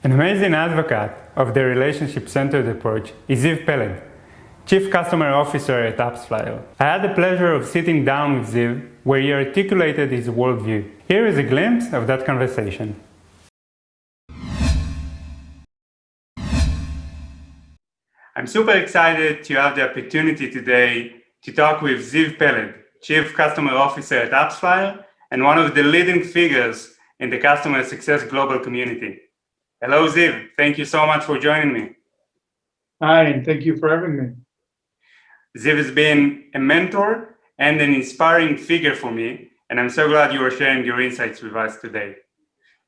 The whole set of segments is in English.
An amazing advocate of the relationship-centered approach is Ziv Peled, Chief Customer Officer at AppsFlyer. I had the pleasure of sitting down with Ziv, where he articulated his worldview. Here is a glimpse of that conversation. I'm super excited to have the opportunity today to talk with Ziv Peled, Chief Customer Officer at AppsFlyer and one of the leading figures in the customer success global community. Hello, Ziv. Thank you so much for joining me. Hi, and thank you for having me. Ziv has been a mentor and an inspiring figure for me, and I'm so glad you are sharing your insights with us today.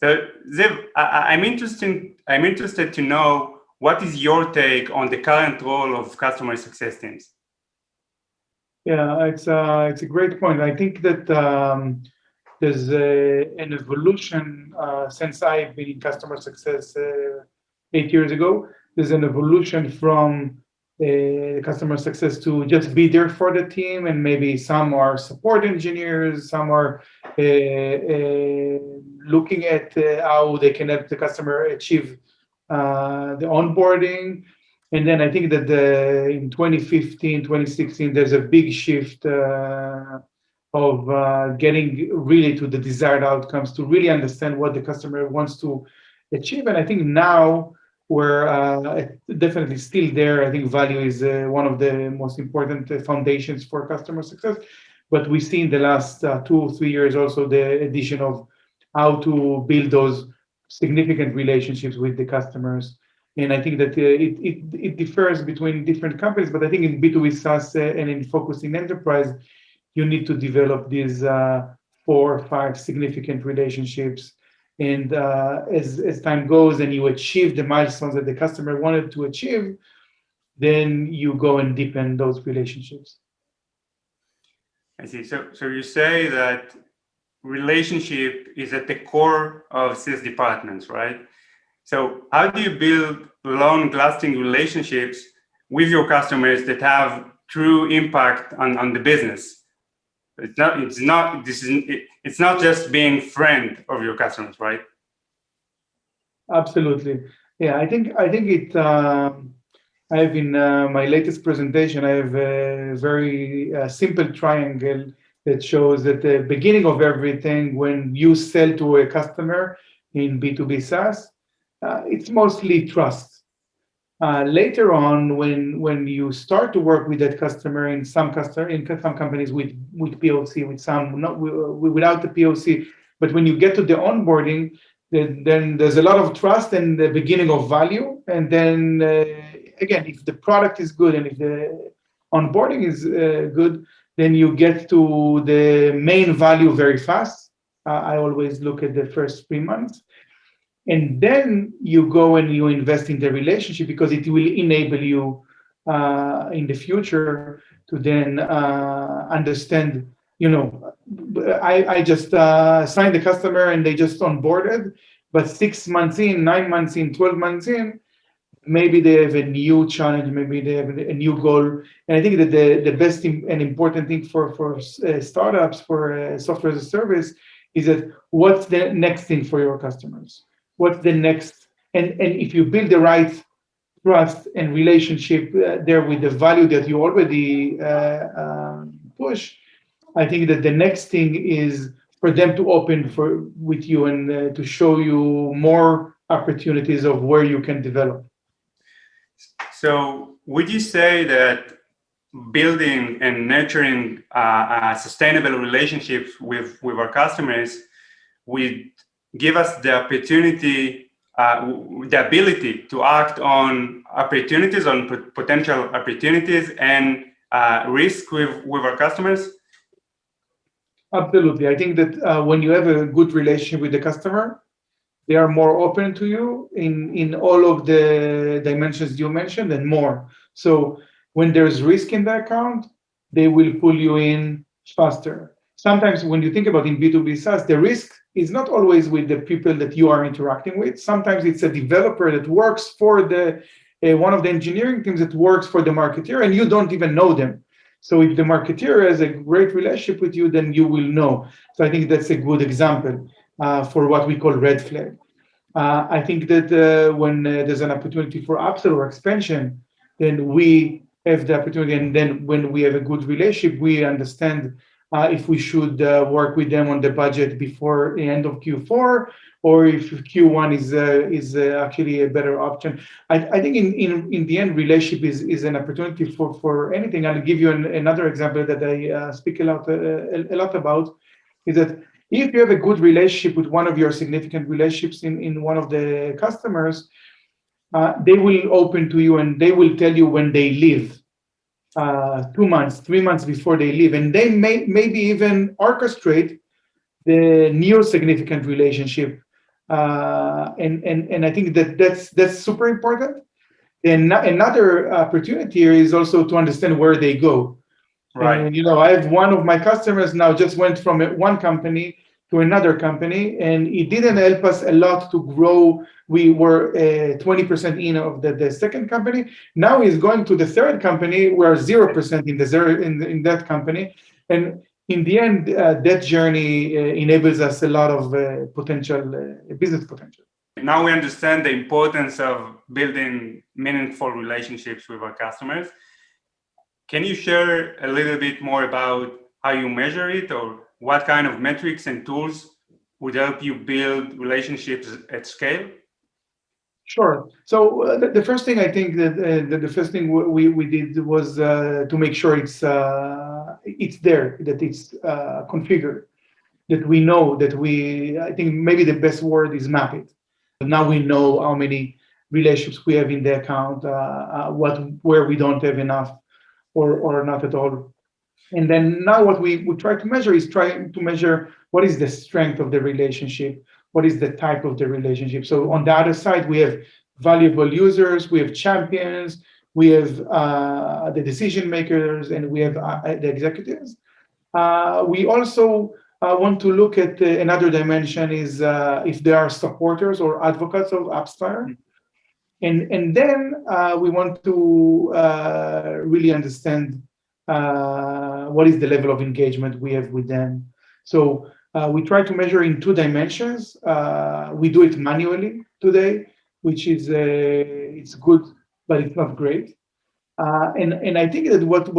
So, Ziv, I'm interested to know what is your take on the current role of customer success teams? Yeah, it's a great point. I think that there's an evolution since I've been in customer success 8 years ago. There's an evolution from customer success to just be there for the team, and maybe some are support engineers, some are looking at how they can help the customer achieve the onboarding. And then I think that in 2015, 2016, there's a big shift of getting really to the desired outcomes, to really understand what the customer wants to achieve. And I think now we're definitely still there. I think value is one of the most important foundations for customer success. But we see in the last 2 or 3 years also the addition of how to build those significant relationships with the customers. And I think that it differs between different companies, but I think in B2B SaaS and in focusing enterprise, you need to develop these 4 or 5 significant relationships. And as time goes and you achieve the milestones that the customer wanted to achieve, then you go and deepen those relationships. I see. So you say that relationship is at the core of sales departments, right? So how do you build long-lasting relationships with your customers that have true impact on the business? It's not just being friend of your customers, right? Absolutely. Yeah, I think it. I have in my latest presentation, I have a very simple triangle that shows at the beginning of everything, when you sell to a customer in B2B SaaS, it's mostly trust. Later on, when you start to work with that customer in some companies with POC, with some not without the POC, but when you get to the onboarding, then there's a lot of trust and the beginning of value. And then again, if the product is good and if the onboarding is good, then you get to the main value very fast. I always look at the first 3 months. And then you go and you invest in the relationship, because it will enable you in the future to then understand, I just signed the customer and they just onboarded, but 6 months in, 9 months in, 12 months in, maybe they have a new challenge, maybe they have a new goal. And I think that the best and important thing for startups, for software as a service, is that what's the next thing for your customers? What's the next? And if you build the right trust and relationship there with the value that you already push, I think that the next thing is for them to open with you and to show you more opportunities of where you can develop. So would you say that building and nurturing sustainable relationships with our customers would give us the opportunity, the ability to act on opportunities, on potential opportunities and risk with our customers? Absolutely. I think that when you have a good relationship with the customer, they are more open to you in all of the dimensions you mentioned and more. So when there's risk in the account, they will pull you in faster. Sometimes when you think about in B2B SaaS, the risk is not always with the people that you are interacting with. Sometimes it's a developer that works for one of the engineering teams that works for the marketer, and you don't even know them. So if the marketer has a great relationship with you, then you will know. So I think that's a good example for what we call red flag. I think that when there's an opportunity for upsell or expansion, then we have the opportunity. And then when we have a good relationship, we understand if we should work with them on the budget before the end of Q4, or if Q1 is actually a better option. I think in the end, relationship is an opportunity for anything. I'll give you another example that I speak a lot about, is that if you have a good relationship with one of your significant relationships in one of the customers, they will open to you and they will tell you when they leave, 2 months, 3 months before they leave, and they may maybe even orchestrate the new significant relationship. And I think that's super important. And another opportunity here is also to understand where they go. Right. And I have one of my customers now just went from one company to another company, and it didn't help us a lot to grow. We were 20% in of the second company. Now he's going to the third company. We're 0% in that company, and in the end, that journey enables us a lot of potential business potential. Now we understand the importance of building meaningful relationships with our customers. Can you share a little bit more about how you measure it, or what kind of metrics and tools would help you build relationships at scale? Sure. So the first thing I think that the first thing we did was to make sure it's there, that it's configured, that we know that I think maybe the best word is map it. Now we know how many relationships we have in the account, where we don't have enough or not at all. And then now what we try to measure is trying to measure what is the strength of the relationship, what is the type of the relationship. So on the other side, we have valuable users, we have champions, we have the decision makers, and we have the executives. We also want to look at another dimension is if there are supporters or advocates of AppsFlyer. And then we want to really understand what is the level of engagement we have with them. So we try to measure in 2 dimensions. We do it manually today, which is it's good, but it's not great. And I think that what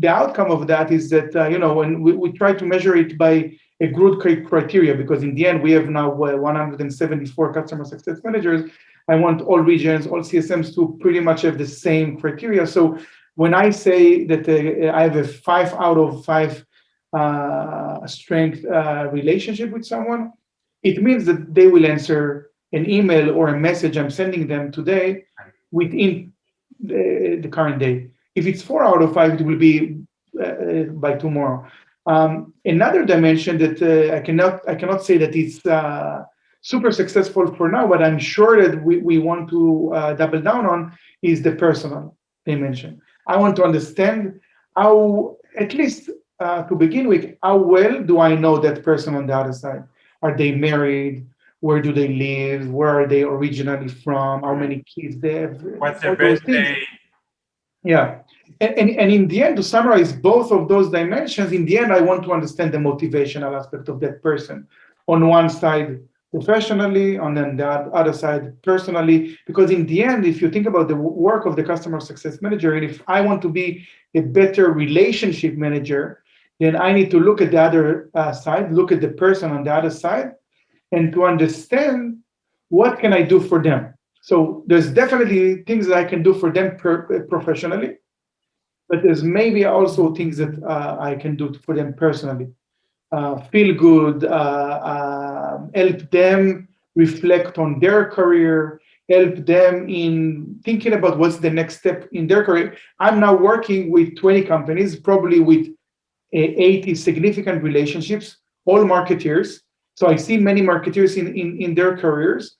the outcome of that is that when we try to measure it by a good criteria, because in the end we have now 174 customer success managers. I want all regions, all CSMs to pretty much have the same criteria. So when I say that I have a 5 out of 5 strength relationship with someone, it means that they will answer an email or a message I'm sending them today within the current day. If it's 4 out of 5, it will be by tomorrow. Another dimension that I cannot say that it's super successful for now, but I'm sure that we want to double down on is the personal dimension. I want to understand how, at least to begin with, how well do I know that person on the other side? Are they married? Where do they live? Where are they originally from? How many kids they have? What's their birthday? Yeah. And in the end, to summarize both of those dimensions, in the end, I want to understand the motivational aspect of that person. On one side, professionally, on the other side, personally, because in the end, if you think about the work of the customer success manager, and if I want to be a better relationship manager, then I need to look at the other side, look at the person on the other side, and to understand what can I do for them. So there's definitely things that I can do for them professionally, but there's maybe also things that I can do for them personally. Feel good, help them reflect on their career, help them in thinking about what's the next step in their career. I'm now working with 20 companies, probably with 80 significant relationships, all marketeers. So I see many marketeers in their careers.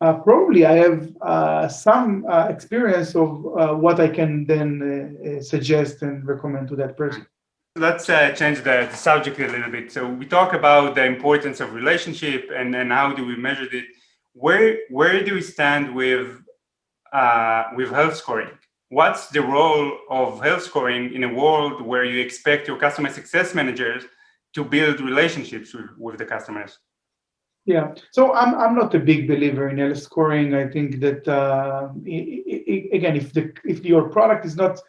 Probably I have some experience of what I can then suggest and recommend to that person. Let's change the subject a little bit. So we talk about the importance of relationship and how do we measure it. Where do we stand with health scoring? What's the role of health scoring in a world where you expect your customer success managers to build relationships with the customers? Yeah, so I'm not a big believer in health scoring. I think that again, if your product is not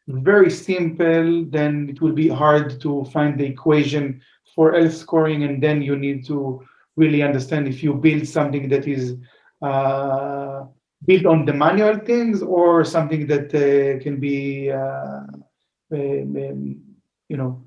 very simple, then it will be hard to find the equation for health scoring, and then you need to really understand if you build something that is uh, built on the manual things or something that can be you know,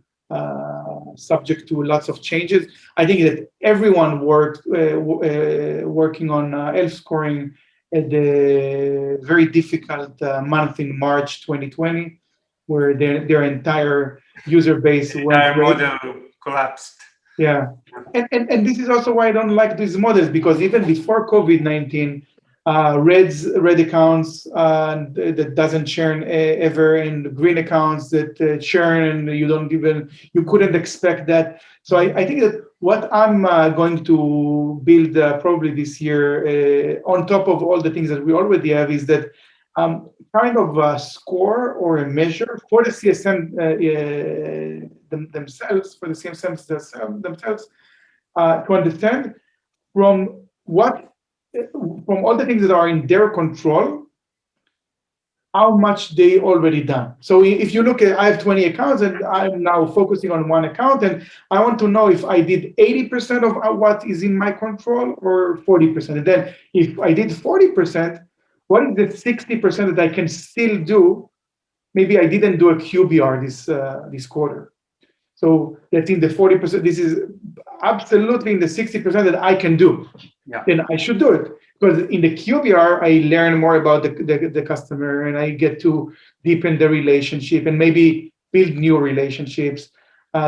subject to lots of changes. I think that everyone worked working on health scoring at the very difficult month in March 2020, where their entire user base went Entire red. model collapsed. Yeah. And this is also why I don't like these models, because even before COVID-19, red accounts that doesn't churn ever, and green accounts that churn, and you couldn't expect that. So I think that what I'm going to build probably this year, on top of all the things that we already have, is that kind of a score or a measure for the CSM themselves, for the CSMs themselves, to understand from from all the things that are in their control, how much they already done. So if you look at, I have 20 accounts and I'm now focusing on one account, and I want to know if I did 80% of what is in my control or 40%. And then if I did 40%, what is the 60% that I can still do? Maybe I didn't do a QBR this quarter. So that's in the 40%. This is absolutely in the 60% that I can do. Yeah. Then I should do it. Because in the QBR, I learn more about the customer, and I get to deepen the relationship and maybe build new relationships.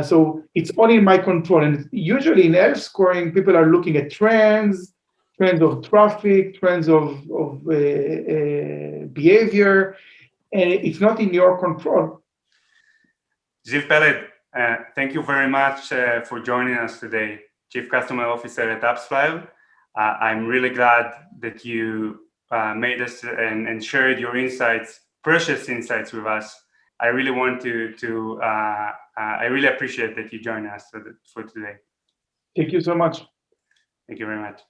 So it's all in my control. And usually in health scoring, people are looking at trends of traffic, trends of behavior, and it's not in your control. Ziv Peled, thank you very much for joining us today, Chief Customer Officer at AppsFlyer. I'm really glad that you made us and shared your insights, precious insights with us. I really want I really appreciate that you joined us for today. Thank you so much. Thank you very much.